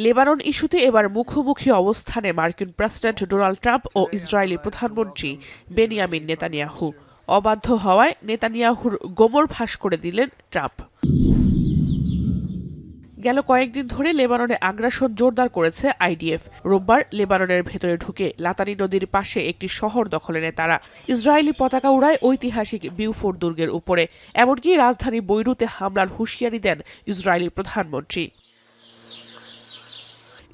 Lebanon ইস্যুতে এবার মুখোমুখি অবস্থানে মার্কিন প্রেসিডেন্ট ডোনাল্ড ট্রাম্প ও ইসরায়েলি প্রধানমন্ত্রী বেনিয়ামিন নেতানিয়াহু। অবাধ্য হওয়ায় নেতানিয়াহুর গোমর ফাঁস করে দিলেন ট্রাম্প। গেল কয়েকদিন ধরে লেবাননে আগ্রাসন জোরদার করেছে আইডিএফ। রোববার লেবাননের ভেতরে ঢুকে লাতানি নদীর পাশে একটি শহর দখলে নেয় তারা। ইসরায়েলি পতাকা উড়ায় ঐতিহাসিক বিউফোর দুর্গের উপরে। এমনকি রাজধানী বৈরুতে হামলার হুঁশিয়ারি দেন ইসরায়েলি প্রধানমন্ত্রী।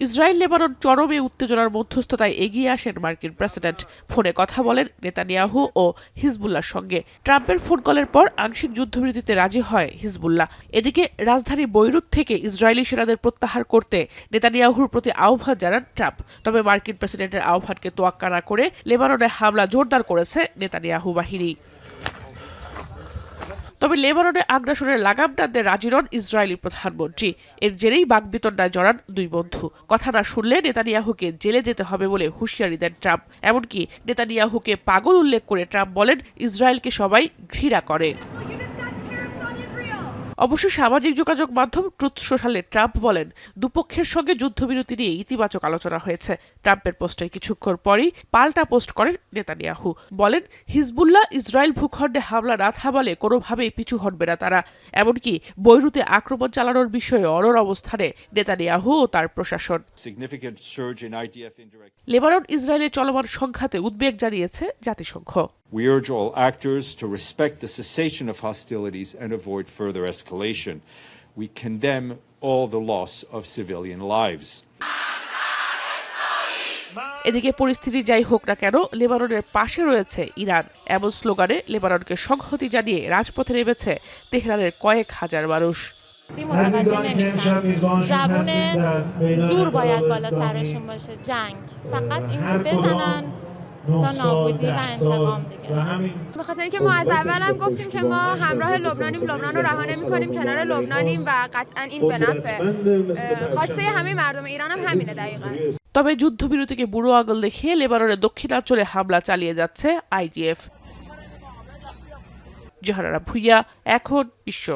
ইসরায়েল লেবানন চরমে উত্তেজনার মধ্যস্থতায় এগিয়ে আসেন মার্কিন প্রেসিডেন্ট। ফোনে কথা বলেন নেতানিয়াহু ও হিজবুল্লাহর সঙ্গে। ট্রাম্পের ফোন কলের পর আংশিক যুদ্ধবিরতিতে রাজি হয় হিজবুল্লাহ। এদিকে রাজধানী বৈরুত থেকে ইসরায়েলি সেনাদের প্রত্যাহার করতে নেতানিয়াহুর প্রতি আহ্বান জানান ট্রাম্প। তবে মার্কিন প্রেসিডেন্টের আহ্বানকে তোয়াক্কা না করে লেবাননে হামলা জোরদার করেছে নেতানিয়াহু বাহিনী। তবে লেবাননে আগ্রাসনের লাগাম টানতে রাজি নন ইসরায়েলি প্রধানমন্ত্রী। এর জেরেই বাকবিতণ্ডায় জড়ান দুই বন্ধু। কথা না শুনলে নেতানিয়াহুকে জেলে যেতে হবে বলে হুঁশিয়ারি দেন ট্রাম্প। এমনকি নেতানিয়াহুকে পাগল উল্লেখ করে ট্রাম্প বলেন, ইসরায়েলকে সবাই ঘৃণা করে। অবশ্য সামাজিক যোগাযোগ মাধ্যম ট্রুথ সোশ্যালে ট্রাম্প বলেন, দুপক্ষের সঙ্গে যুদ্ধবিরতি নিয়ে ইতিবাচক আলোচনা হয়েছে। ট্রাম্পের পোস্টের কিছুক্ষণ পরই পাল্টা পোস্ট করেন নেতানিয়াহু। বলেন, হিজবুল্লাহ ইসরায়েল ভূখণ্ডে হামলা না থামালে কোনোভাবেই পিছু হটবে না তারা। এমনকি বৈরুতে আক্রমণ চালানোর বিষয়ে অনড় অবস্থানে নেতানিয়াহু ও তার প্রশাসন। লেবানন ইসরায়েলের চলমান সংঘাতে উদ্বেগ জানিয়েছে জাতিসংঘ। We urge all actors to respect the cessation of hostilities and avoid further escalation. We condemn all the loss of civilian lives. এদিকে পরিস্থিতি যাই হোক না কেন, লেবাননের পাশে রয়েছে ইরান। এমন স্লোগানে লেবাননকে সংহতি জানিয়ে রাজপথে নেমেছে তেহরানের কয়েক হাজার মানুষ। متوجه نمیشن زبون زور باید بالا سرشون باشه جنگ فقط اینکه بزنن تا نابودی و انتقام دیگه. به خاطر اینکه ما از اول هم گفتیم که ما همراه لبنانیم، لبنان رو رها نمی‌کنیم، کنار لبنانیم و قطعا این به نفع خواسته همه مردم ایران هم همینه دقیقاً। তবে যুদ্ধবিরতিকে বুড়ো আঙুল দেখিয়ে লেবাননের দক্ষিণাঞ্চলে হামলা চালিয়ে যাচ্ছে আইডিএফ। জোহরারা ভুইয়া, এখন বিশ্ব।